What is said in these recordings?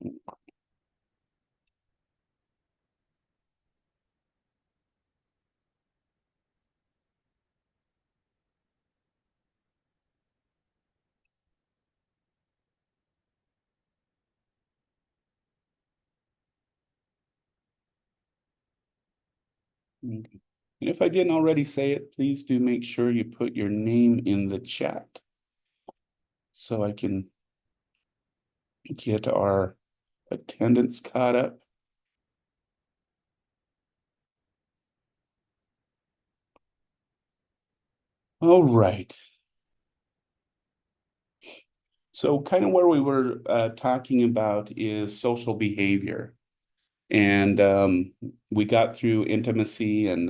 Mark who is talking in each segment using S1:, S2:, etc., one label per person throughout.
S1: Okay. And if I didn't already say it, please do make sure you put your name in the chat so I can get our attendance caught up. All right. So kind of where we were talking about is social behavior. And we got through intimacy and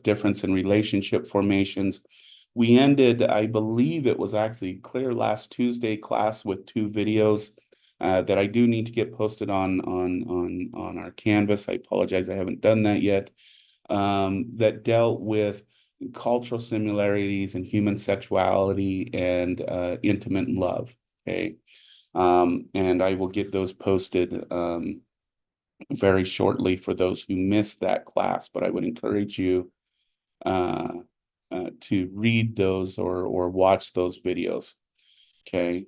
S1: difference in relationship formations. We ended, I believe it was actually clear last Tuesday class with two videos that I do need to get posted on our Canvas. I apologize, I haven't done that yet. That dealt with cultural similarities in human sexuality and intimate love. Okay. And I will get those posted very shortly for those who missed that class, but I would encourage you to read those or watch those videos. Okay.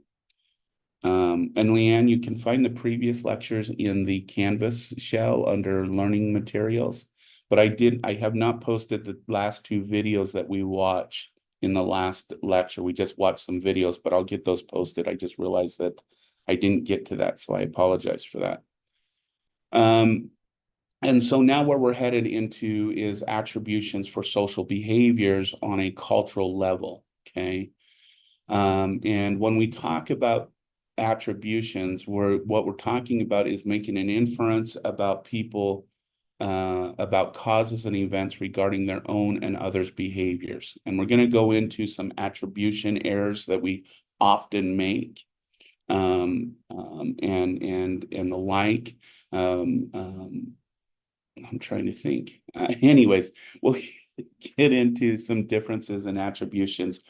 S1: And Leanne, you can find the previous lectures in the Canvas shell under learning materials, but I have not posted the last two videos that we watched in the last lecture. We just watched some videos, but I'll get those posted. I just realized that I didn't get to that, so I apologize for that. And so now where we're headed into is attributions for social behaviors on a cultural level, okay? And when we talk about attributions, what we're talking about is making an inference about people, about causes and events regarding their own and others' behaviors. And we're going to go into some attribution errors that we often make, and the like. I'm trying to think. Anyways, we'll get into some differences in attributions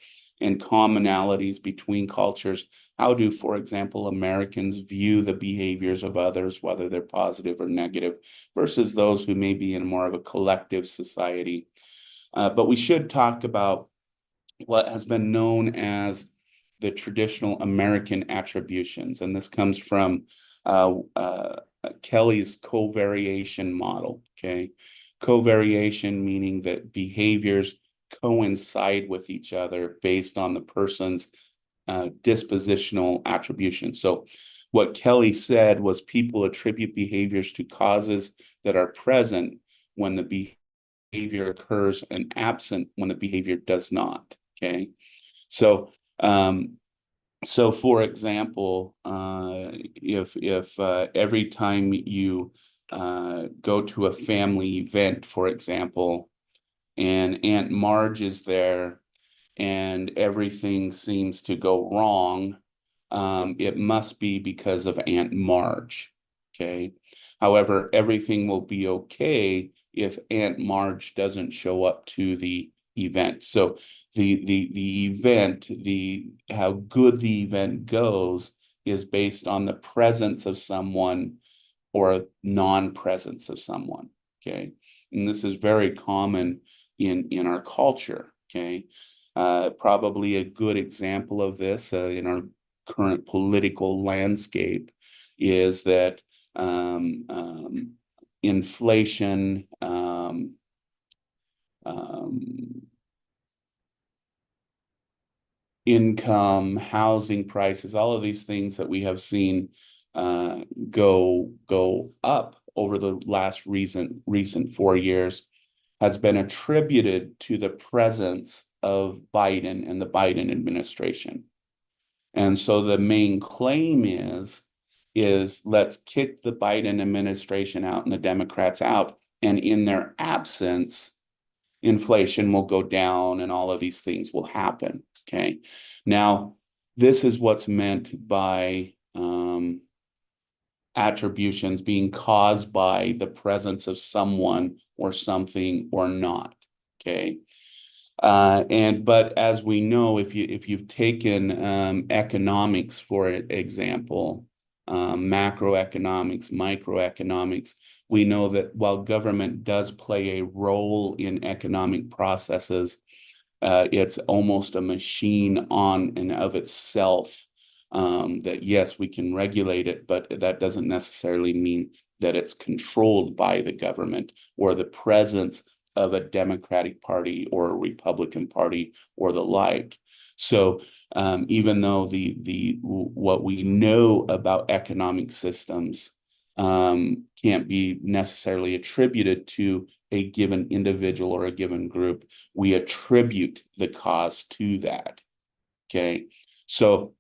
S1: and commonalities between cultures. How do, for example, Americans view the behaviors of others, whether they're positive or negative, versus those who may be in more of a collective society? But we should talk about what has been known as the traditional American attributions, and this comes from Kelly's covariation model. Okay, covariation meaning that behaviors coincide with each other based on the person's dispositional attribution. So what Kelly said was people attribute behaviors to causes that are present when the behavior occurs and absent when the behavior does not. Okay. So so for example, if every time you go to a family event, for example, and Aunt Marge is there and everything seems to go wrong, it must be because of Aunt Marge. Okay. However, everything will be okay if Aunt Marge doesn't show up to the event. So the event, the how good the event goes is based on the presence of someone or non-presence of someone. Okay. And this is very common in our culture. Okay. Probably a good example of this in our current political landscape is that inflation, income, housing prices, all of these things that we have seen go up over the last recent 4 years has been attributed to the presence of Biden and the Biden administration. And so the main claim is let's kick the Biden administration out and the Democrats out. And in their absence, inflation will go down and all of these things will happen. Okay. Now, this is what's meant by attributions being caused by the presence of someone or something or not. Okay. But as we know, if you've taken economics, for example, macroeconomics, microeconomics. We know that while government does play a role in economic processes, it's almost a machine on and of itself. That yes, we can regulate it, but that doesn't necessarily mean that it's controlled by the government or the presence of a Democratic Party or a Republican Party or the like. So even though the what we know about economic systems can't be necessarily attributed to a given individual or a given group, we attribute the cause to that. Okay, so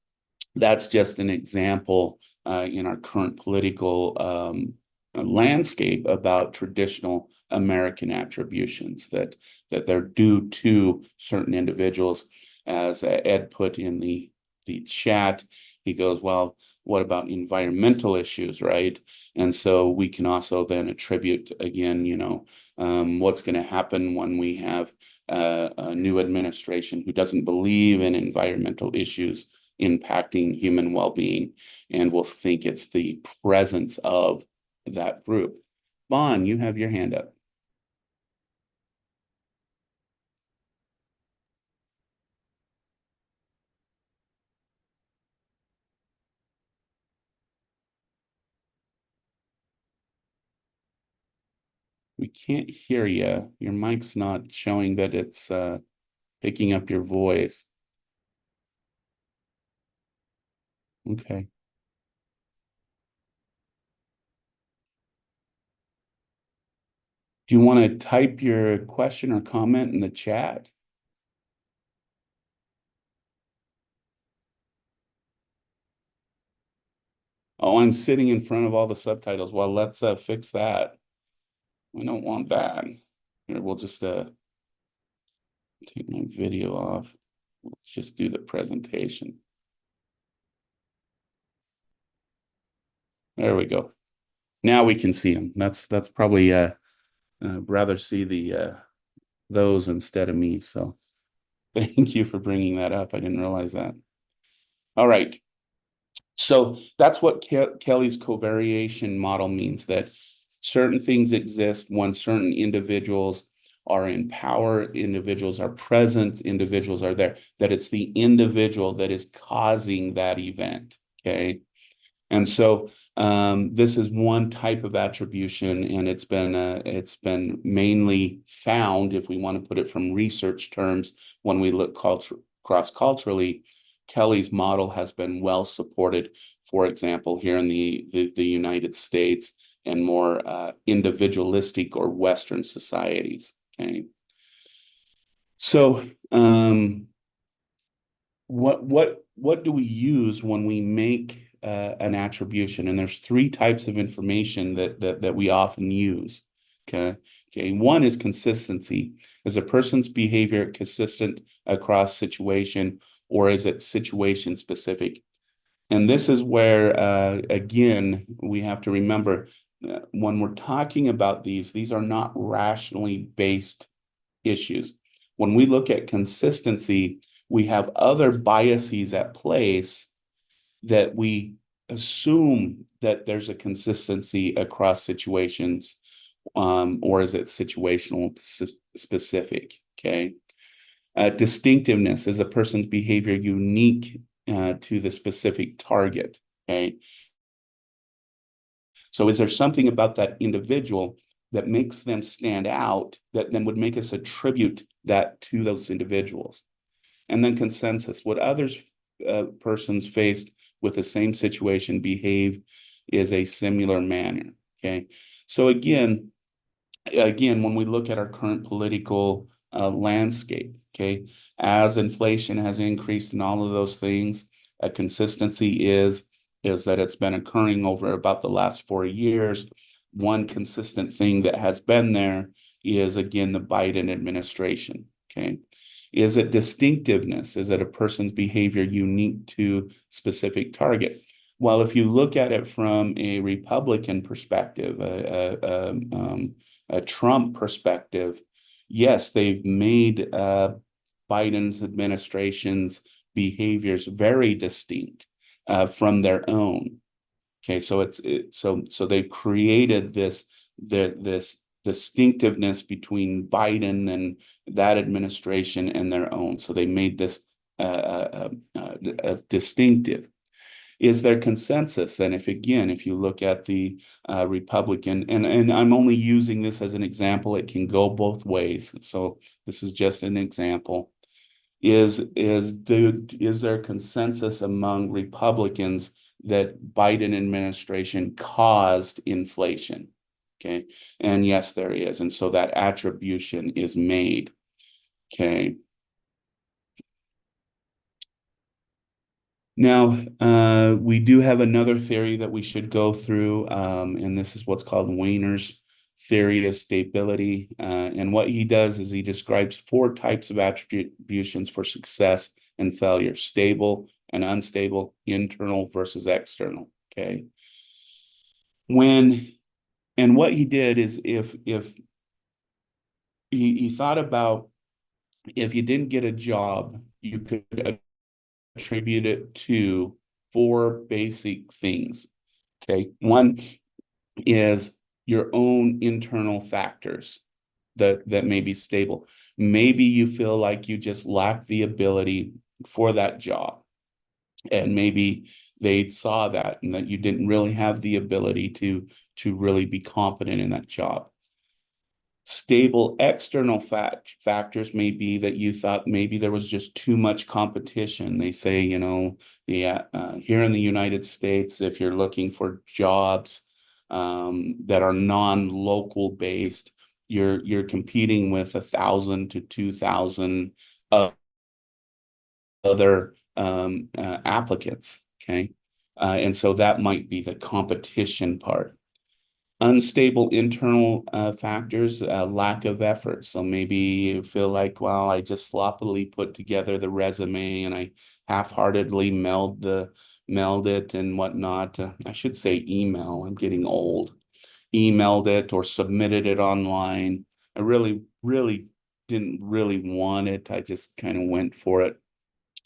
S1: that's just an example in our current political landscape about traditional American attributions that they're due to certain individuals. As Ed put in the chat, he goes, well, what about environmental issues, right? And so we can also then attribute again, what's going to happen when we have a new administration who doesn't believe in environmental issues impacting human well-being, and will think it's the presence of that group. Bon, you have your hand up. We can't hear you. Your mic's not showing that it's picking up your voice. Okay. Do you want to type your question or comment in the chat? Oh, I'm sitting in front of all the subtitles. Well, let's fix that. We don't want that. Here, we'll just take my video off. Let's just do the presentation. There we go. Now we can see them. That's probably rather see the those instead of me. So thank you for bringing that up. I didn't realize that. All right. So that's what Kelly's covariation model means, that certain things exist when certain individuals are in power, individuals are present, individuals are there, that it's the individual that is causing that event. Okay. And so this is one type of attribution, and it's been mainly found, if we want to put it from research terms, when we look cross-culturally. Kelly's model has been well supported, for example, here in the United States and more individualistic or Western societies. Okay, so what do we use when we make an attribution? And there's three types of information that we often use. Okay. One is consistency. Is a person's behavior consistent across situation, or is it situation specific? And this is where again, we have to remember when we're talking about these are not rationally based issues. When we look at consistency, we have other biases at place that we assume that there's a consistency across situations, or is it situational specific? Okay. Distinctiveness, is a person's behavior unique to the specific target? Okay. So is there something about that individual that makes them stand out that then would make us attribute that to those individuals? And then consensus, would others persons faced with the same situation behave is a similar manner? Okay, so again, when we look at our current political landscape, okay, as inflation has increased and all of those things, a consistency is that it's been occurring over about the last 4 years. One consistent thing that has been there is, again, the Biden administration. Okay. Is it distinctiveness? Is it a person's behavior unique to specific target? Well, if you look at it from a Republican perspective, a Trump perspective, yes, they've made Biden's administration's behaviors very distinct from their own. Okay, so so they've created this distinctiveness between Biden and that administration and their own. So they made this distinctive. Is there consensus? And if you look at the Republican, and I'm only using this as an example, it can go both ways. So this is just an example. Is there consensus among Republicans that Biden administration caused inflation? Okay. And yes, there is. And so that attribution is made. Okay. Now, we do have another theory that we should go through, and this is what's called Wiener's theory of stability. And what he does is he describes four types of attributions for success and failure: stable and unstable, internal versus external. Okay. When and what he did is if he thought about, if you didn't get a job, you could attribute it to four basic things. Okay. One is your own internal factors that may be stable. Maybe you feel like you just lack the ability for that job. And maybe they saw that and that you didn't really have the ability to really be competent in that job. Stable external factors may be that you thought maybe there was just too much competition. They say, here in the United States, if you're looking for jobs that are non-local based, you're competing with 1,000 to 2,000 other applicants. Okay, and so that might be the competition part. Unstable internal factors, lack of effort. So maybe you feel like, well, I just sloppily put together the resume and I half-heartedly meld it and whatnot. I should say email. I'm getting old. Emailed it or submitted it online. I really didn't really want it. I just kind of went for it.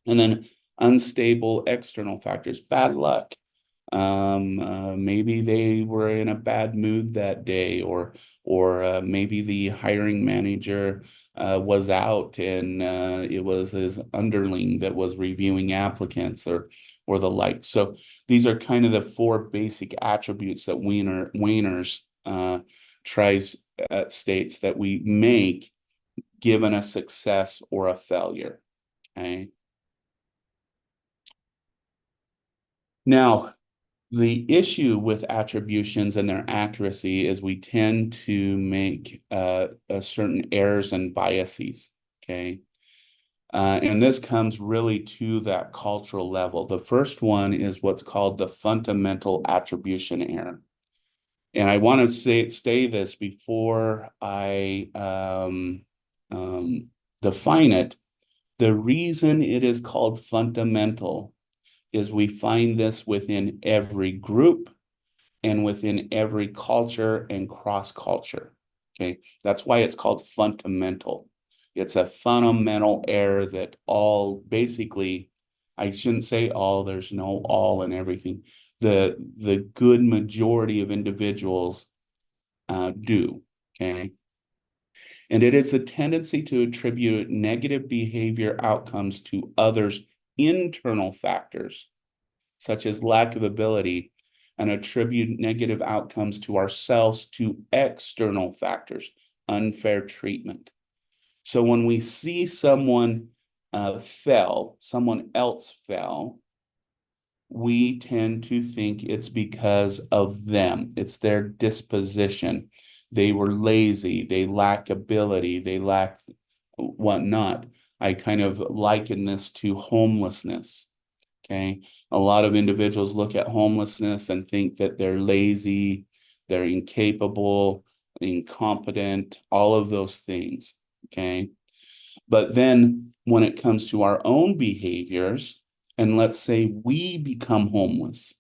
S1: And then unstable external factors, bad luck. Maybe they were in a bad mood that day, or maybe the hiring manager was out and it was his underling that was reviewing applicants or the like. So these are kind of the four basic attributes that Wiener's tries states that we make given a success or a failure. Okay. Now, the issue with attributions and their accuracy is we tend to make certain errors and biases. Okay. And this comes really to that cultural level. The first one is what's called the fundamental attribution error. And I want to say this before I define it. The reason it is called fundamental is we find this within every group and within every culture and cross culture. Okay, that's why it's called fundamental. It's a fundamental error that all basically, I shouldn't say all, there's no all in everything. The good majority of individuals do. Okay. And it is a tendency to attribute negative behavior outcomes to others' internal factors, such as lack of ability, and attribute negative outcomes to ourselves to external factors, unfair treatment. So when we see someone someone else fell, we tend to think it's because of them. It's their disposition. They were lazy, they lack ability, they lack whatnot. I kind of liken this to homelessness. Okay. A lot of individuals look at homelessness and think that they're lazy, they're incapable, incompetent, all of those things. Okay. But then when it comes to our own behaviors, and let's say we become homeless,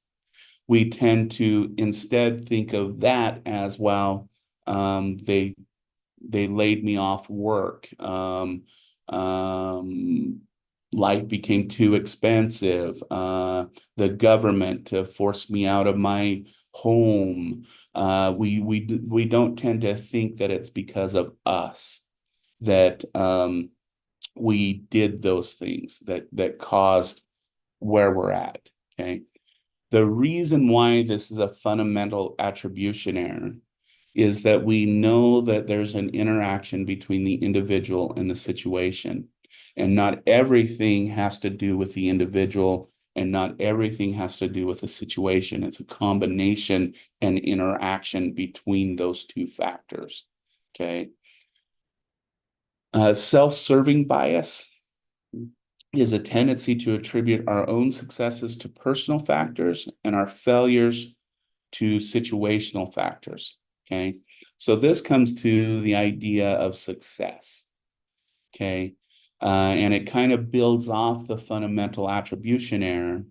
S1: we tend to instead think of that as, well, they laid me off work. life became too expensive. The government forced me out of my home. We don't tend to think that it's because of us that we did those things that caused where we're at. Okay. The reason why this is a fundamental attribution error is that we know that there's an interaction between the individual and the situation. And not everything has to do with the individual, and not everything has to do with the situation. It's a combination and interaction between those two factors. Okay. Self-serving bias is a tendency to attribute our own successes to personal factors and our failures to situational factors. Okay. So this comes to the idea of success. Okay. And it kind of builds off the fundamental attribution error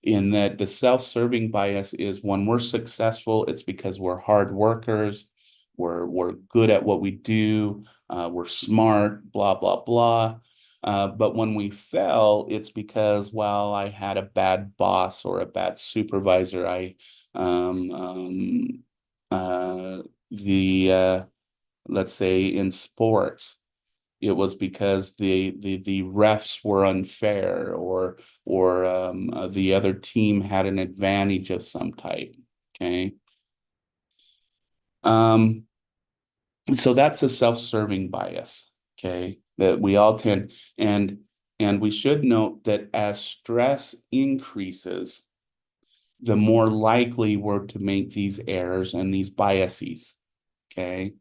S1: in that the self-serving bias is when we're successful, it's because we're hard workers, we're good at what we do, we're smart, blah, blah, blah. But when we fail, it's because, well, I had a bad boss or a bad supervisor. Um, um, uh, the let's say in sports, it was because the refs were unfair, or the other team had an advantage of some type. Okay. Um, so that's a self-serving bias. Okay, that we all tend, and we should note that as stress increases, the more likely we're to make these errors and these biases. Okay.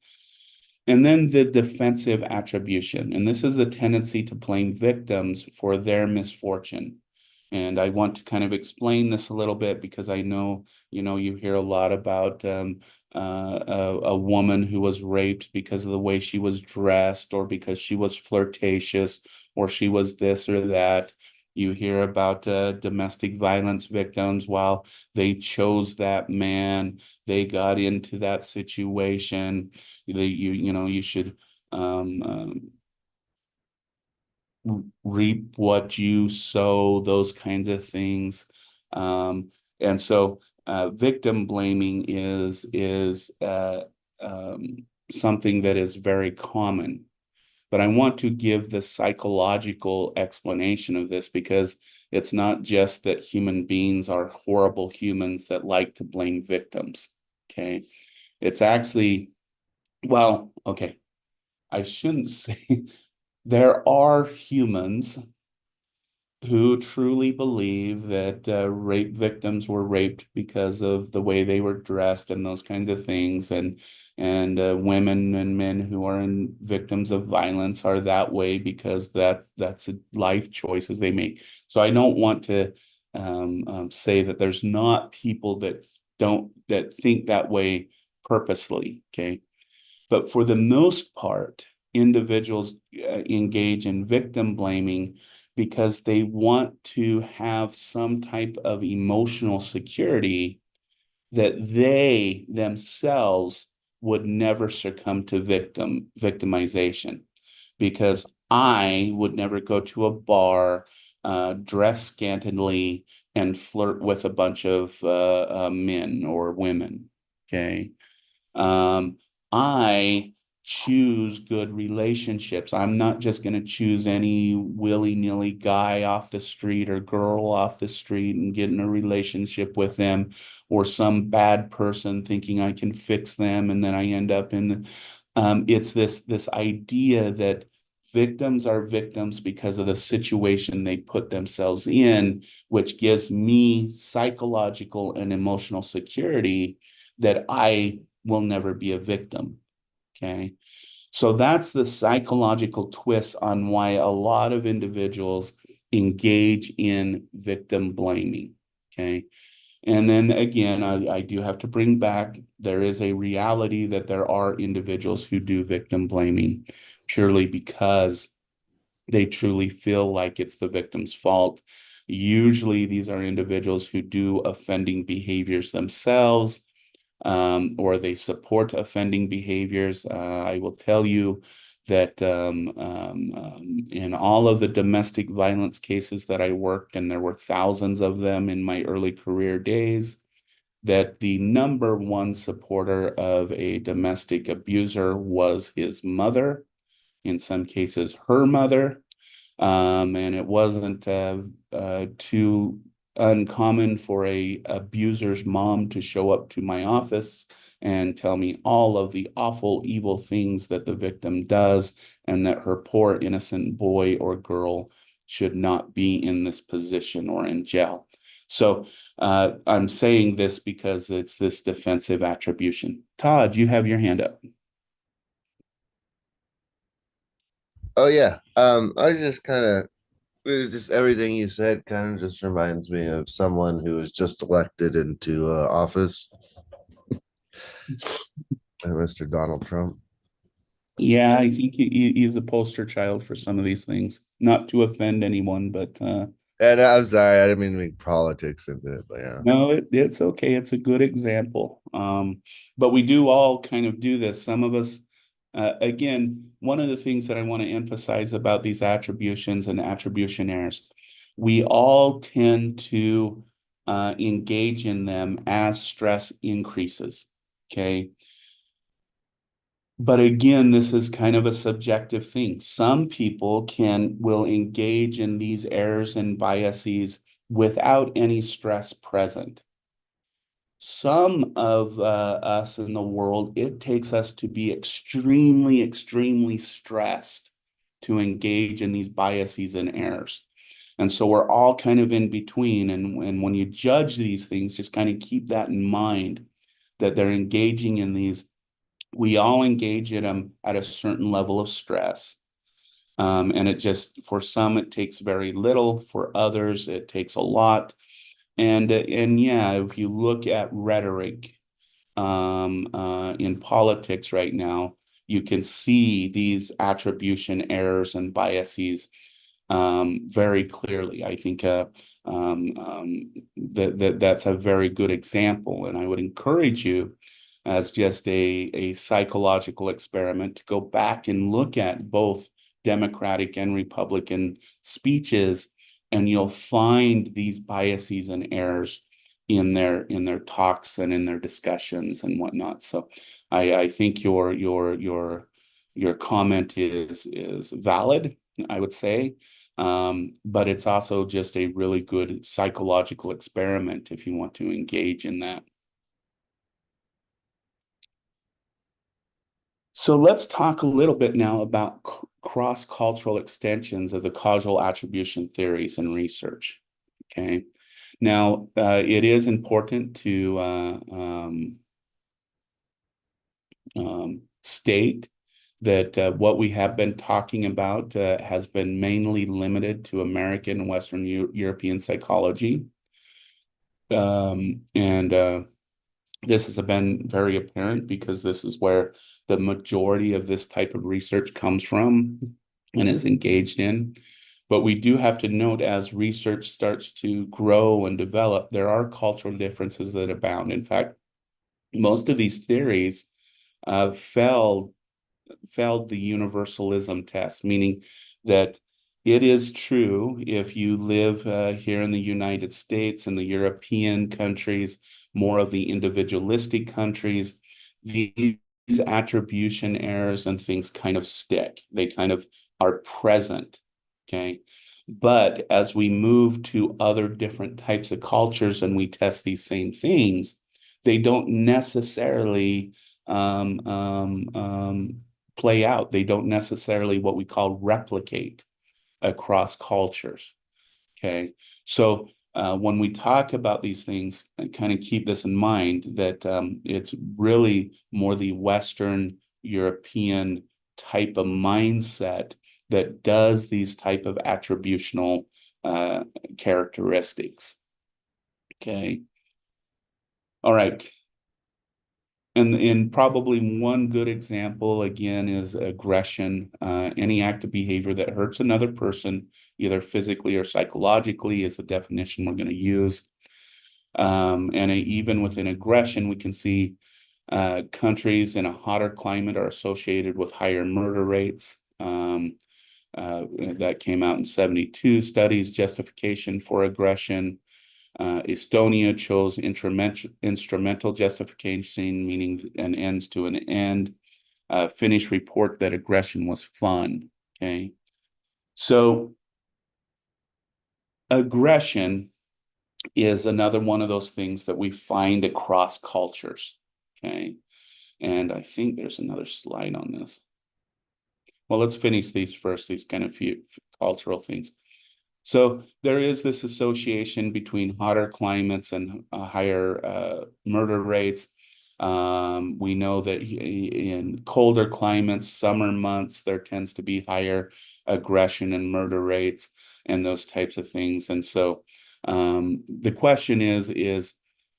S1: And then the defensive attribution. And this is a tendency to blame victims for their misfortune. And I want to kind of explain this a little bit because I know, you hear a lot about a woman who was raped because of the way she was dressed, or because she was flirtatious, or she was this or that. You hear about domestic violence victims. While they chose that man, they got into that situation. You should reap what you sow, those kinds of things. And so victim blaming is something that is very common. But I want to give the psychological explanation of this, because it's not just that human beings are horrible humans that like to blame victims. Okay. It's actually, well, okay, I shouldn't say there are humans who truly believe that rape victims were raped because of the way they were dressed and those kinds of things, and women and men who are victims of violence are that way because that's a life choices they make. So I don't want to say that there's not people that think that way purposely. Okay. But for the most part, individuals engage in victim blaming because they want to have some type of emotional security that they themselves would never succumb to victimization. Because I would never go to a bar, dress scantily, and flirt with a bunch of men or women. Okay. Um, I choose good relationships. I'm not just going to choose any willy-nilly guy off the street or girl off the street and get in a relationship with them, or some bad person thinking I can fix them, and then I end up in it's this idea that victims are victims because of the situation they put themselves in, which gives me psychological and emotional security that I will never be a victim. Okay. So that's the psychological twist on why a lot of individuals engage in victim blaming. Okay. And then again, I do have to bring back, there is a reality that there are individuals who do victim blaming purely because they truly feel like it's the victim's fault. Usually, these are individuals who do offending behaviors themselves, or they support offending behaviors. I will tell you that in all of the domestic violence cases that I worked, and there were thousands of them in my early career days, that the number one supporter of a domestic abuser was his mother, in some cases her mother. And it wasn't too uncommon for a abuser's mom to show up to my office and tell me all of the awful, evil things that the victim does, and that her poor innocent boy or girl should not be in this position or in jail. So I'm saying this because it's this defensive attribution. Todd, you have your hand up.
S2: Oh yeah. I was just kind of it was just everything you said kind of just reminds me of someone who was just elected into office, Mr. Donald Trump.
S1: Yeah, I think he's a poster child for some of these things. Not to offend anyone, but
S2: And I'm sorry, I didn't mean to make politics into it, but yeah.
S1: no, it's okay. It's a good example. But we do all kind of do this. Some of us, again, one of the things that I want to emphasize about these attributions and attribution errors, we all tend to engage in them as stress increases. Okay. But again, this is kind of a subjective thing. Some people will engage in these errors and biases without any stress present. Some of us in the world, it takes us to be extremely, extremely stressed to engage in these biases and errors. And so we're all kind of in between. And when you judge these things, just kind of keep that in mind, that they're engaging in these. We all engage in them at a certain level of stress. And it just, for some, it takes very little. For others, it takes a lot. And yeah, if you look at rhetoric in politics right now, you can see these attribution errors and biases very clearly. I think that's a very good example, and I would encourage you, as just a psychological experiment, to go back and look at both Democratic and Republican speeches, and you'll find these biases and errors in their talks and in their discussions and whatnot. So I think your comment is valid, I would say. But it's also just a really good psychological experiment if you want to engage in that. So let's talk a little bit now about cross-cultural extensions of the causal attribution theories and research. Okay. Now, it is important to state that what we have been talking about has been mainly limited to American and Western European psychology. And this has been very apparent because this is where the majority of this type of research comes from and is engaged in. But we do have to note, as research starts to grow and develop, there are cultural differences that abound. In fact, most of these theories failed the universalism test, meaning that it is true if you live here in the United States and the European countries, more of the individualistic countries, these attribution errors and things kind of stick. They kind of are present. Okay. But as we move to other different types of cultures and we test these same things, they don't necessarily um, um, um, play out. They don't necessarily what we call replicate across cultures. Okay. So when we talk about these things, kind of keep this in mind, that it's really more the Western European type of mindset that does these type of attributional uh, characteristics. Okay. All right. And probably one good example, again, is aggression. Any act of behavior that hurts another person, either physically or psychologically, is the definition we're going to use. And even within aggression, we can see Countries in a hotter climate are associated with higher murder rates. That came out in 72 studies, justification for aggression. Estonia chose instrumental justification, meaning an ends to an end. Finnish report that aggression was fun. Okay. So aggression is another one of those things that we find across cultures. Okay. And I think there's another slide on this. Well, let's finish these first, these kind of few cultural things. So there is this association between hotter climates and higher murder rates. We know that in colder climates, summer months, there tends to be higher aggression and murder rates and those types of things. And so the question is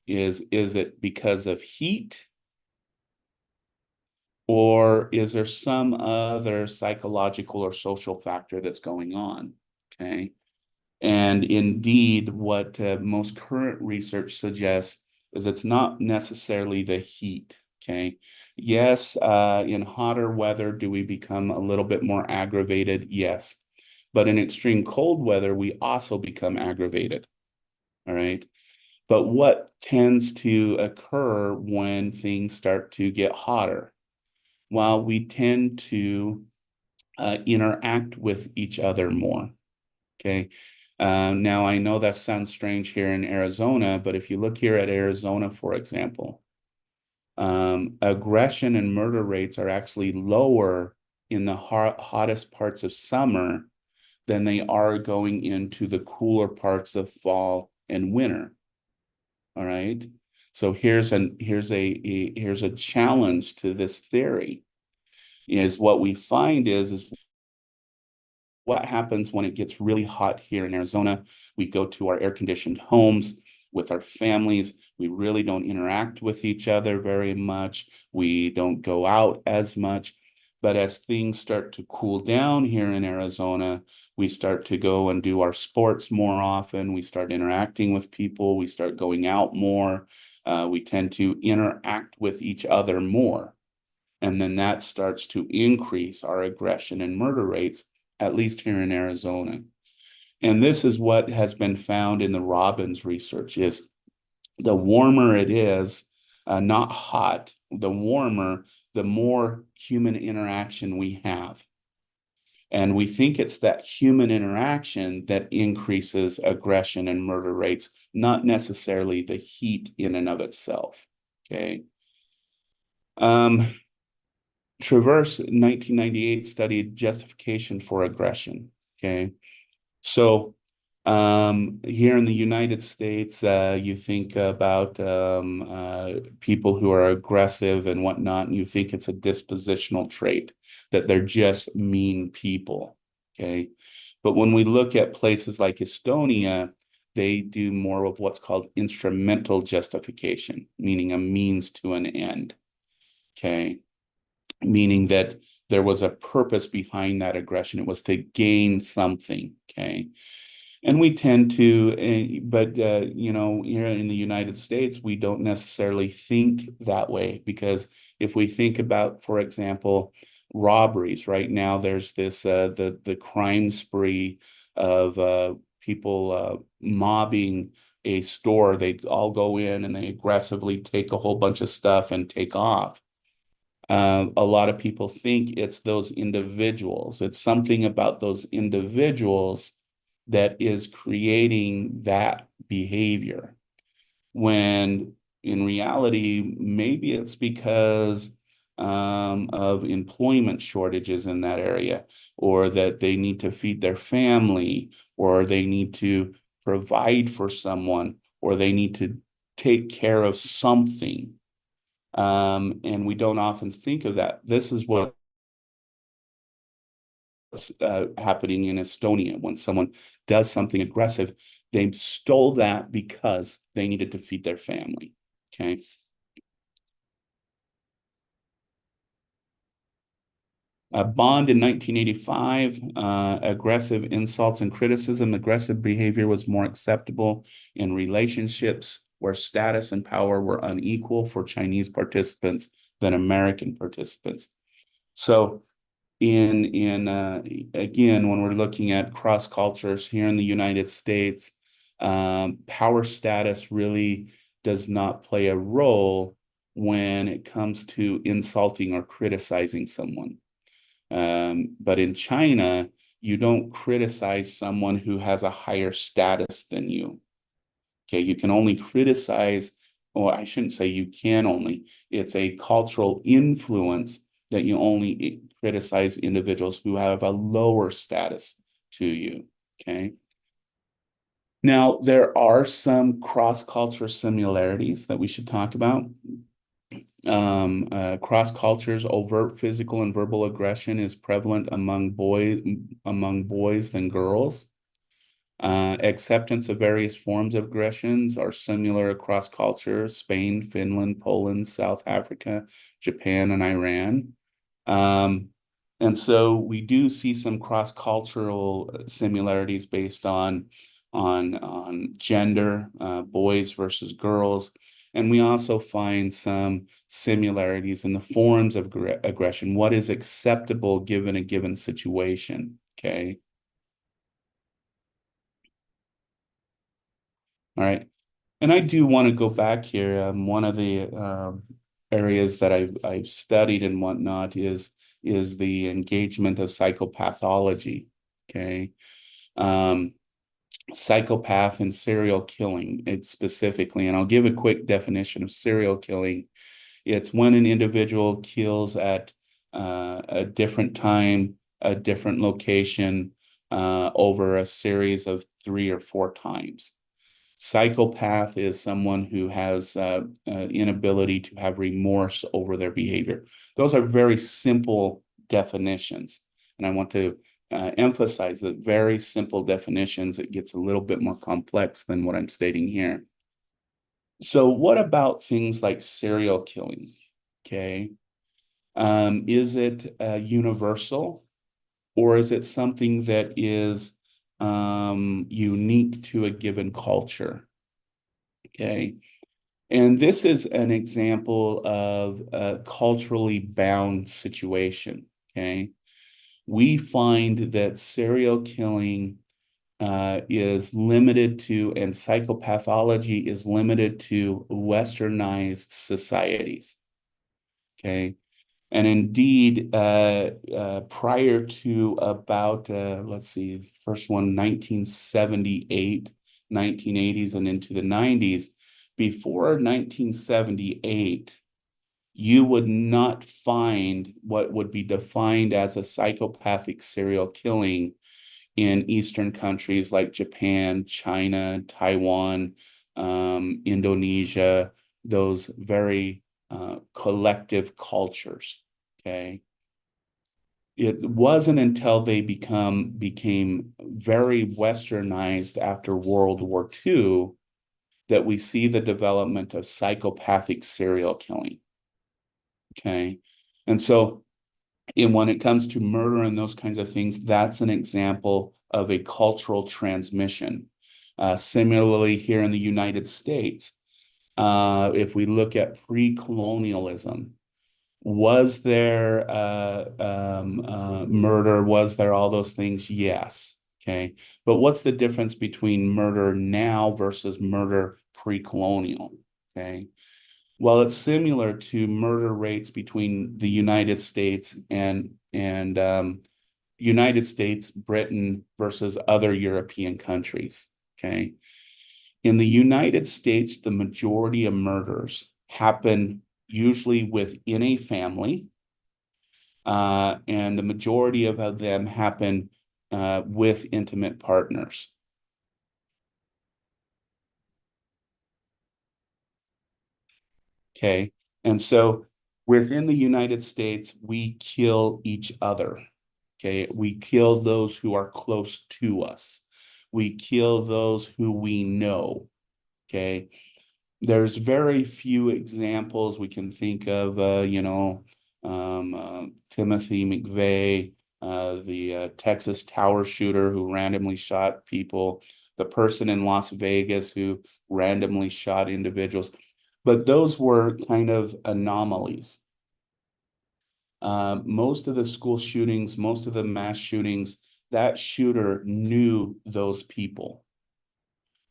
S1: it because of heat, or is there some other psychological or social factor that's going on? Okay. And indeed, what most current research suggests is it's not necessarily the heat. Okay. Yes, in hotter weather, do we become a little bit more aggravated? Yes. But in extreme cold weather, we also become aggravated. All right. But what tends to occur when things start to get hotter? Well, we tend to interact with each other more. Okay. Now, I know that sounds strange here in Arizona, but if you look here at Arizona, for example, aggression and murder rates are actually lower in the hottest parts of summer than they are going into the cooler parts of fall and winter. All right. So here's a challenge to this theory. Is what we find is what happens when it gets really hot here in Arizona. We go to our air-conditioned homes with our families. We really don't interact with each other very much. We don't go out as much. But as things start to cool down here in Arizona, we start to go and do our sports more often. We start interacting with people. We start going out more. We tend to interact with each other more. And then that starts to increase our aggression and murder rates, at least here in Arizona. And this is what has been found in the Robbins research is the warmer it is, not hot, the warmer, the more human interaction we have. And we think it's that human interaction that increases aggression and murder rates, not necessarily the heat in and of itself. Okay. Traverse 1998 studied justification for aggression. Okay. So here in the United States, you think about people who are aggressive and whatnot, and you think it's a dispositional trait, that they're just mean people. Okay. But when we look at places like Estonia, they do more of what's called instrumental justification, meaning a means to an end. Okay. Meaning that there was a purpose behind that aggression. It was to gain something. Okay. And we tend to, but here in the United States, we don't necessarily think that way, because if we think about, for example, robberies, right now there's this the crime spree of people mobbing a store. They all go in and they aggressively take a whole bunch of stuff and take off. A lot of people think it's those individuals. It's something about those individuals that is creating that behavior. When in reality, maybe it's because of employment shortages in that area, or that they need to feed their family, or they need to provide for someone, or they need to take care of something. And we don't often think of that. This is what's happening in Estonia. When someone does something aggressive, they stole that because they needed to feed their family. Okay. Bond in 1985, aggressive insults and criticism. Aggressive behavior was more acceptable in relationships where status and power were unequal for Chinese participants than American participants. So again, when we're looking at cross cultures here in the United States, power status really does not play a role when it comes to insulting or criticizing someone. But in China, you don't criticize someone who has a higher status than you. Okay, you can only criticize, or I shouldn't say you can only, it's a cultural influence that you only criticize individuals who have a lower status to you. Okay. Now, there are some cross-cultural similarities that we should talk about. Cross cultures, overt physical and verbal aggression is prevalent among boys than girls. Acceptance of various forms of aggressions are similar across cultures: Spain, Finland, Poland, South Africa, Japan, and Iran. Um, and so we do see some cross-cultural similarities based on gender, boys versus girls. And we also find some similarities in the forms of aggression. What is acceptable given a given situation? Okay. All right. And I do want to go back here. One of the areas that I've studied and whatnot is the engagement of psychopathology. Okay. Um, Psychopath and serial killing, it's specifically, and I'll give a quick definition of serial killing. It's when an individual kills at a different time, a different location, over a series of 3 or 4 times. Psychopath is someone who has inability to have remorse over their behavior. Those are very simple definitions. And I want to emphasize that very simple definitions, it gets a little bit more complex than what I'm stating here. So what about things like serial killing? Okay. Is it universal, or is it something that is unique to a given culture? Okay. And this is an example of a culturally bound situation. Okay. We find that serial killing is limited to, and psychopathology is limited to westernized societies. Okay. And indeed, prior to about, let's see, first one, 1978, 1980s, and into the 90s, before 1978, you would not find what would be defined as a psychopathic serial killing in Eastern countries like Japan, China, Taiwan, Indonesia, those very collective cultures. Okay. It wasn't until they became very westernized after World War II that we see the development of psychopathic serial killing. Okay. And so when it comes to murder and those kinds of things, that's an example of a cultural transmission. Similarly, here in the United States, if we look at pre-colonialism, was there murder? Was there all those things? Yes. Okay. But what's the difference between murder now versus murder pre-colonial? Okay. Well, it's similar to murder rates between the United States and United States, Britain versus other European countries. Okay. In the United States, the majority of murders happen usually within a family, and the majority of them happen with intimate partners. Okay. And so within the United States, we kill each other. Okay. We kill those who are close to us. We kill those who we know. Okay. There's very few examples we can think of, Timothy McVeigh, the Texas tower shooter who randomly shot people. the person in Las Vegas who randomly shot individuals. But those were kind of anomalies. Most of the school shootings, most of the mass shootings, that shooter knew those people,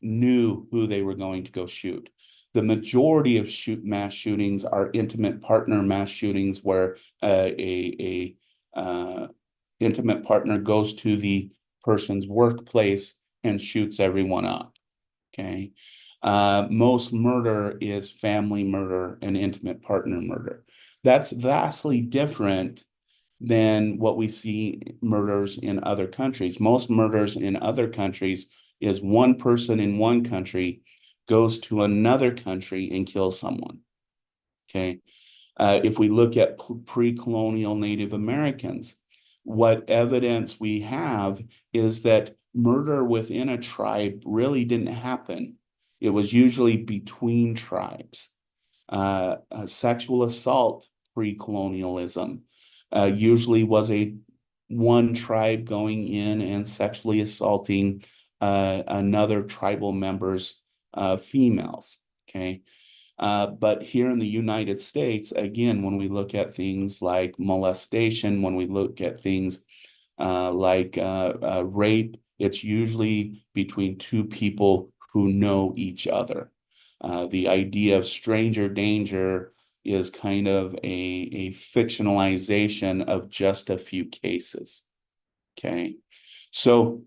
S1: knew who they were going to go shoot. The majority of mass shootings are intimate partner mass shootings where a intimate partner goes to the person's workplace and shoots everyone up. Okay. Most murder is family murder and intimate partner murder. That's vastly different than what we see murders in other countries. Most murders in other countries is one person in one country goes to another country and kills someone. Okay. If we look at pre-colonial Native Americans, what evidence we have is that murder within a tribe really didn't happen. It was usually between tribes. Sexual assault pre-colonialism usually was a one tribe going in and sexually assaulting another tribal members, females. Okay. But here in the United States, again, when we look at things like molestation, when we look at things like rape, it's usually between two people who know each other. The idea of stranger danger is kind of a fictionalization of just a few cases. Okay. So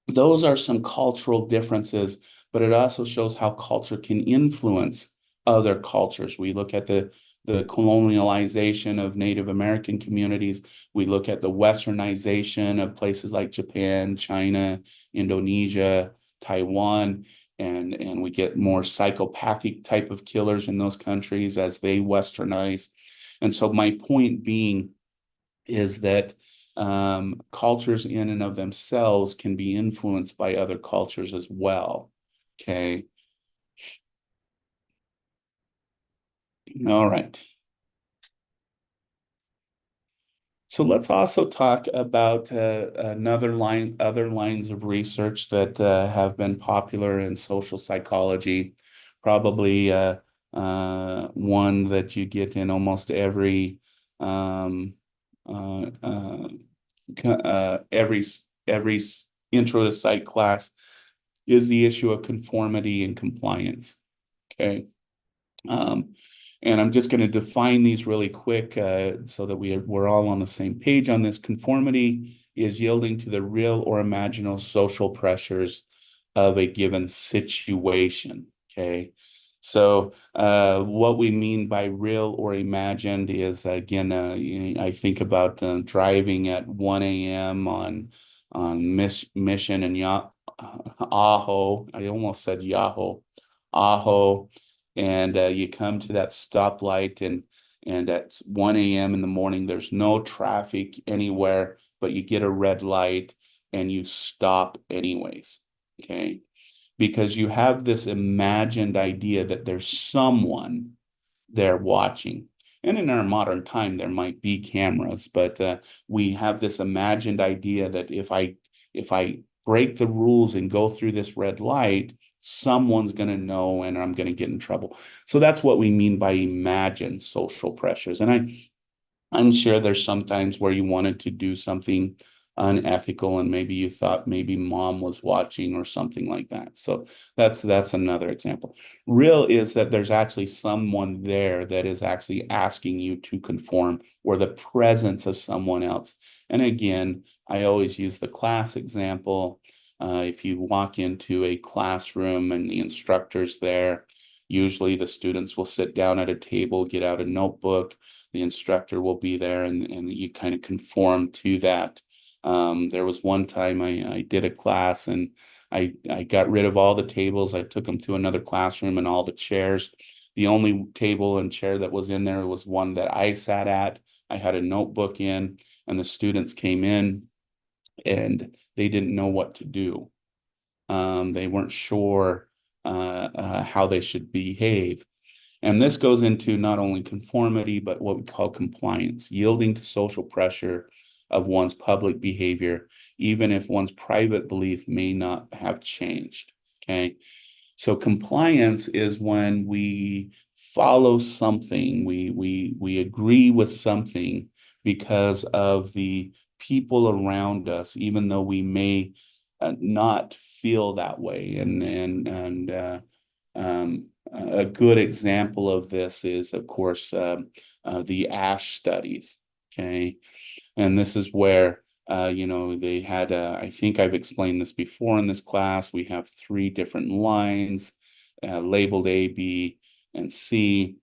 S1: those are some cultural differences, but it also shows how culture can influence other cultures. We look at the colonialization of Native American communities. We look at the westernization of places like Japan, China, Indonesia, Taiwan, and we get more psychopathic type of killers in those countries as they westernize. And so my point being is that cultures in and of themselves can be influenced by other cultures as well. Okay. All right. So let's also talk about other lines of research that have been popular in social psychology. Probably one that you get in almost um, uh, uh, every every intro to psych class is the issue of conformity and compliance. Okay. Um, and I'm just going to define these really quick so that we're all on the same page on this. Conformity is yielding to the real or imaginal social pressures of a given situation. Okay. So what we mean by real or imagined is, again, I think about driving at 1 a.m. on Mission and Aho. I almost said Yahoo. Aho, and you come to that stoplight, and at 1 a.m. in the morning, there's no traffic anywhere, but you get a red light and you stop anyways. Okay. Because you have this imagined idea that there's someone there watching. And in our modern time, there might be cameras, but we have this imagined idea that if I break the rules and go through this red light, someone's going to know and I'm going to get in trouble. So that's what we mean by imagined social pressures. And I'm sure there's sometimes where you wanted to do something unethical and maybe you thought maybe mom was watching or something like that. So that's another example. Real is that there's actually someone there that is actually asking you to conform, or the presence of someone else. And again, I always use the class example. If you walk into a classroom and the instructor's there, usually the students will sit down at a table, get out a notebook, the instructor will be there, and you kind of conform to that. There was one time I did a class and I got rid of all the tables. I took them to another classroom and all the chairs. The only table and chair that was in there was one that I sat at. I had a notebook in, and the students came in and they didn't know what to do. They weren't sure how they should behave. And this goes into not only conformity, but what we call compliance, yielding to social pressure of one's public behavior, even if one's private belief may not have changed. Okay. So compliance is when we follow something, we agree with something because of the people around us, even though we may not feel that way. A good example of this is, of course, the ASH studies. Okay, and this is where they had I think I've explained this before in this class. We have three different lines labeled A, B, and C.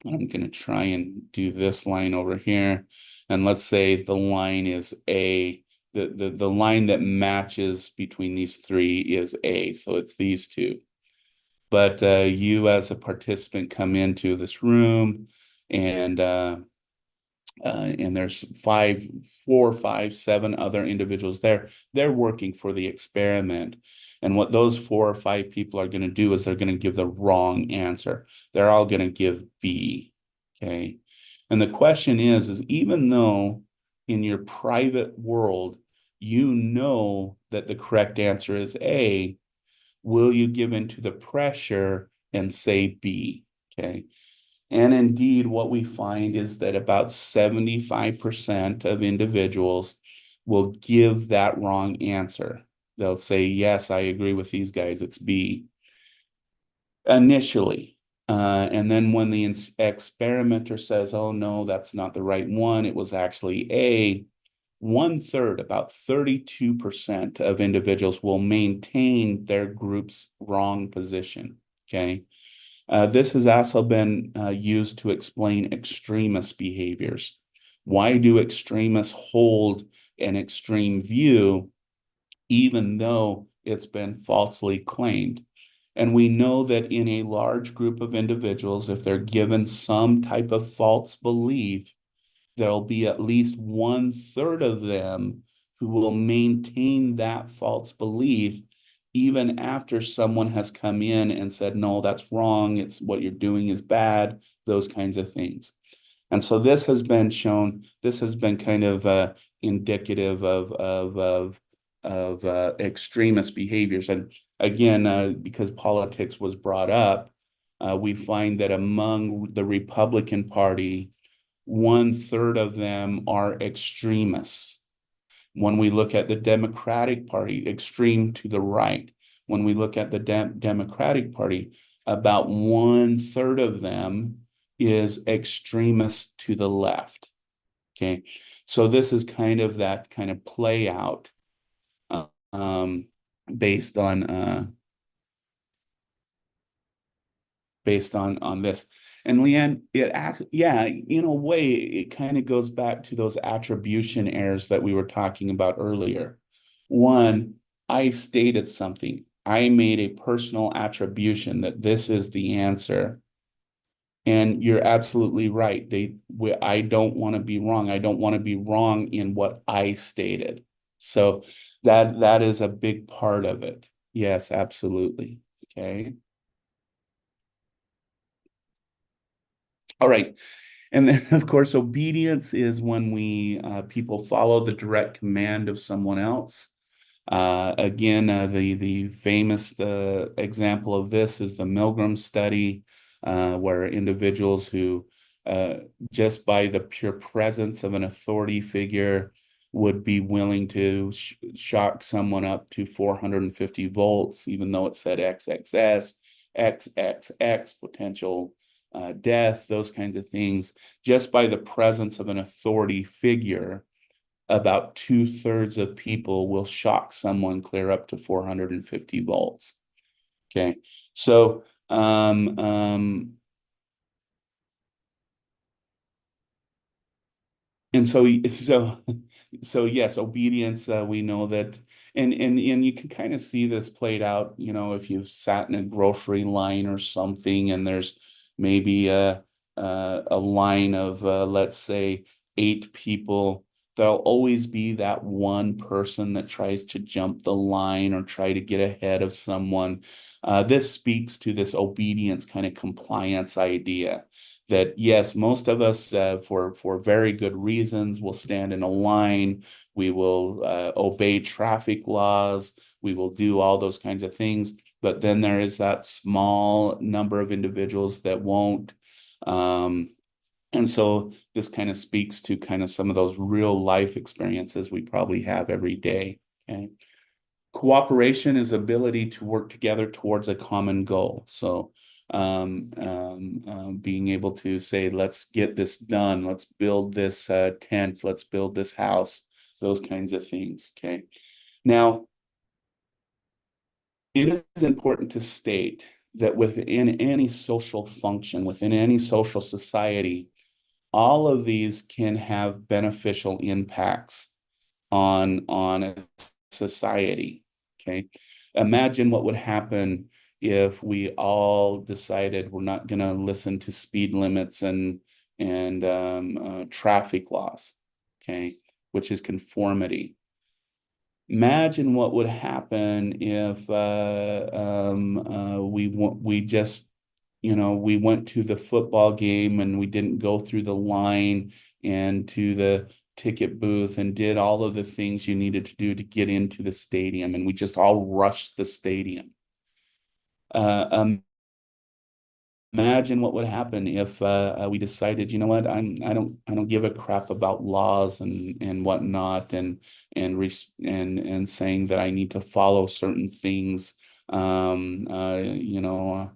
S1: I'm going to try and do this line over here. And let's say the line is A. The line that matches between these three is A. So it's these two. But you as a participant come into this room and there's four, five, seven other individuals there. They're working for the experiment. And what those four or five people are going to do is they're going to give the wrong answer. They're all going to give B. Okay. And the question is even though in your private world, you know that the correct answer is A, will you give into the pressure and say B? Okay. And indeed, what we find is that about 75% of individuals will give that wrong answer. They'll say, yes, I agree with these guys, it's B initially. And then when the experimenter says, oh, no, that's not the right one, it was actually A, 1/3, about 32% of individuals will maintain their group's wrong position. Okay. This has also been used to explain extremist behaviors. Why do extremists hold an extreme view, even though it's been falsely claimed? And we know that in a large group of individuals, if they're given some type of false belief, there'll be at least 1/3 of them who will maintain that false belief even after someone has come in and said, no, that's wrong. It's what you're doing is bad, those kinds of things. And so this has been shown, this has been kind of indicative of extremist behaviors. And again, because politics was brought up, we find that among the Republican Party, 1/3 of them are extremists. When we look at the Democratic Party, extreme to the right. When we look at the Democratic Party, about 1/3 of them is extremist to the left. Okay, so this is kind of that kind of play out uh, um, based on this. And Leanne, yeah, in a way, it kind of goes back to those attribution errors that we were talking about earlier. One, I stated something. I made a personal attribution that this is the answer. And you're absolutely right. I don't want to be wrong. I don't want to be wrong in what I stated. So that is a big part of it. Yes, absolutely. Okay. All right. And then, of course, obedience is when we people follow the direct command of someone else. Again, the famous example of this is the Milgram study, where individuals who uh, just by the pure presence of an authority figure would be willing to shock someone up to 450 volts, even though it said XXS, XXX, potential death, those kinds of things, just by the presence of an authority figure. About 2/3 of people will shock someone clear up to 450 volts. Okay, so and so yes, obedience, we know that, and you can kind of see this played out, if you've sat in a grocery line or something, and there's maybe a line of let's say 8 people. There'll always be that one person that tries to jump the line or try to get ahead of someone. This speaks to this obedience kind of compliance idea, that yes, most of us for very good reasons will stand in a line, we will obey traffic laws, we will do all those kinds of things, but then there is that small number of individuals that won't. And so this kind of speaks to kind of some of those real life experiences we probably have every day. Okay. Cooperation is ability to work together towards a common goal. So being able to say, let's get this done, let's build this tent, let's build this house, those kinds of things. Okay. Now, it is important to state that within any social function, within any social society, all of these can have beneficial impacts on a society. Okay. Imagine what would happen if we all decided we're not going to listen to speed limits and traffic laws. Okay, which is conformity. Imagine what would happen if we just we went to the football game and we didn't go through the line and to the ticket booth and did all of the things you needed to do to get into the stadium, and we just all rushed the stadium. Uh, Imagine what would happen if we decided, you know what, I don't give a crap about laws and whatnot, and saying that I need to follow certain things, and I'm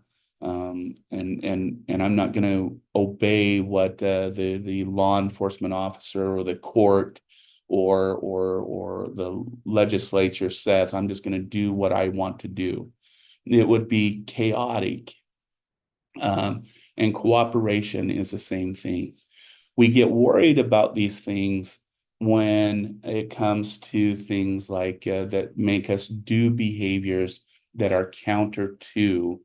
S1: not going to obey what the law enforcement officer or the court or the legislature says. I'm just going to do what I want to do. It would be chaotic. Um, and cooperation is the same thing. We get worried about these things when it comes to things like that make us do behaviors that are counter to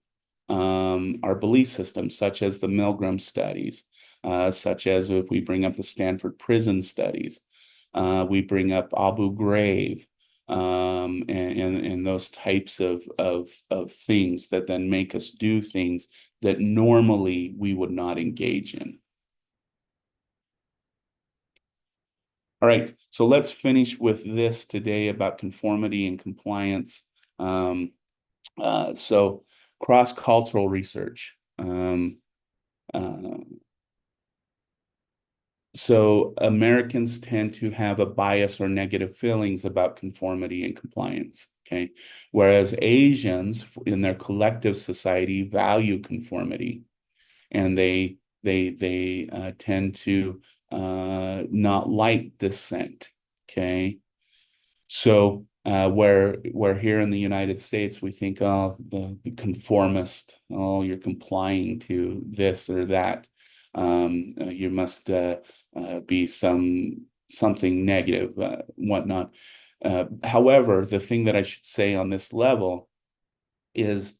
S1: our belief system, such as the Milgram studies, such as if we bring up the Stanford prison studies, we bring up Abu Ghraib, and those types of things that then make us do things that normally we would not engage in. All right, so let's finish with this today about conformity and compliance. So cross-cultural research. Uh, so Americans tend to have a bias or negative feelings about conformity and compliance. Okay, whereas Asians in their collective society value conformity, and they tend to not like dissent. Okay, so where here in the United States we think, oh, the conformist, oh, you're complying to this or that, you must be something negative, whatnot. However, the thing that I should say on this level is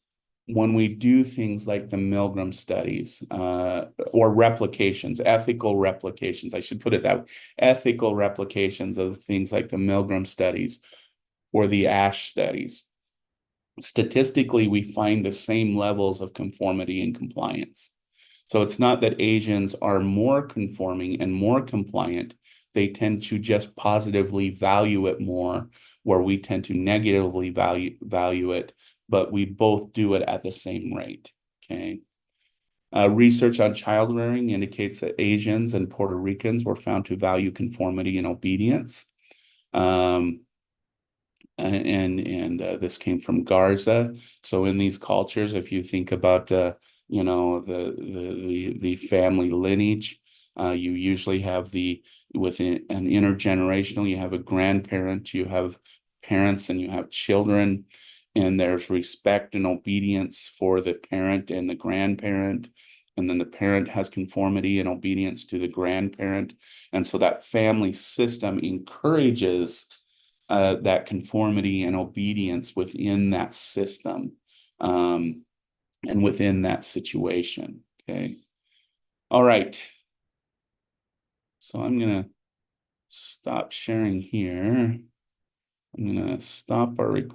S1: when we do things like the Milgram studies, or replications, ethical replications, I should put it that way, ethical replications of things like the Milgram studies or the Ash studies. Statistically, we find the same levels of conformity and compliance. So it's not that Asians are more conforming and more compliant. They tend to just positively value it more, where we tend to negatively value it, but we both do it at the same rate. Okay. Research on child rearing indicates that Asians and Puerto Ricans were found to value conformity and obedience. And this came from Garza. So in these cultures, if you think about the family lineage, you usually have within an intergenerational, you have a grandparent, you have parents, and you have children, and there's respect and obedience for the parent and the grandparent. And then the parent has conformity and obedience to the grandparent. And so that family system encourages that conformity and obedience within that system, and within that situation. Okay. All right. So I'm going to stop sharing here. I'm going to stop our recording.